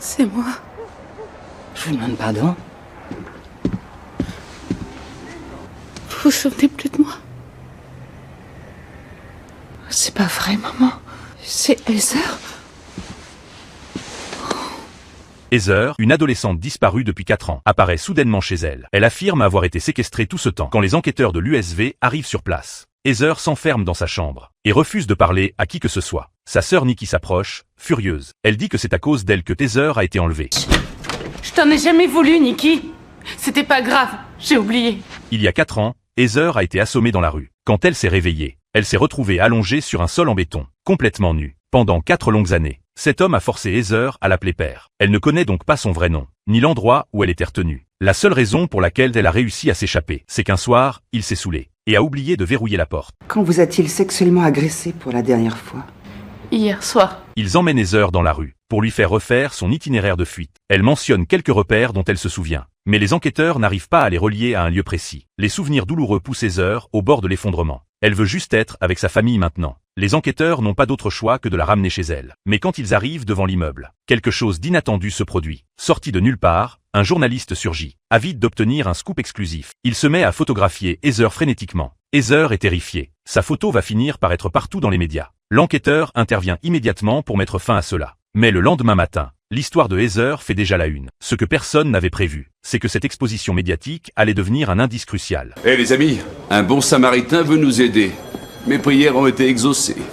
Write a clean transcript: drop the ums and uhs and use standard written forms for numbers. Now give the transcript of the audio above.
C'est moi. Je vous demande pardon. Vous vous souvenez plus de moi? C'est pas vrai, maman. C'est Heather. Heather, une adolescente disparue depuis 4 ans, apparaît soudainement chez elle. Elle affirme avoir été séquestrée tout ce temps. Quand les enquêteurs de l'USV arrivent sur place, Heather s'enferme dans sa chambre et refuse de parler à qui que ce soit. Sa sœur Nikki s'approche, furieuse. Elle dit que c'est à cause d'elle que Heather a été enlevée. Je t'en ai jamais voulu, Nikki. C'était pas grave, j'ai oublié. Il y a 4 ans, Heather a été assommée dans la rue. Quand elle s'est réveillée, elle s'est retrouvée allongée sur un sol en béton, complètement nue. Pendant 4 longues années, cet homme a forcé Heather à l'appeler père. Elle ne connaît donc pas son vrai nom, ni l'endroit où elle était retenue. La seule raison pour laquelle elle a réussi à s'échapper, c'est qu'un soir, il s'est saoulé et a oublié de verrouiller la porte. Quand vous a-t-il sexuellement agressé pour la dernière fois? Hier soir. Ils emmènent Heather dans la rue pour lui faire refaire son itinéraire de fuite. Elle mentionne quelques repères dont elle se souvient, mais les enquêteurs n'arrivent pas à les relier à un lieu précis. Les souvenirs douloureux poussent Heather au bord de l'effondrement. Elle veut juste être avec sa famille maintenant. Les enquêteurs n'ont pas d'autre choix que de la ramener chez elle. Mais quand ils arrivent devant l'immeuble, quelque chose d'inattendu se produit. Sorti de nulle part, un journaliste surgit, avide d'obtenir un scoop exclusif. Il se met à photographier Heather frénétiquement. Heather est terrifiée. Sa photo va finir par être partout dans les médias. L'enquêteur intervient immédiatement pour mettre fin à cela. Mais le lendemain matin, l'histoire de Heather fait déjà la une. Ce que personne n'avait prévu, c'est que cette exposition médiatique allait devenir un indice crucial. Les amis, un bon samaritain veut nous aider. Mes prières ont été exaucées.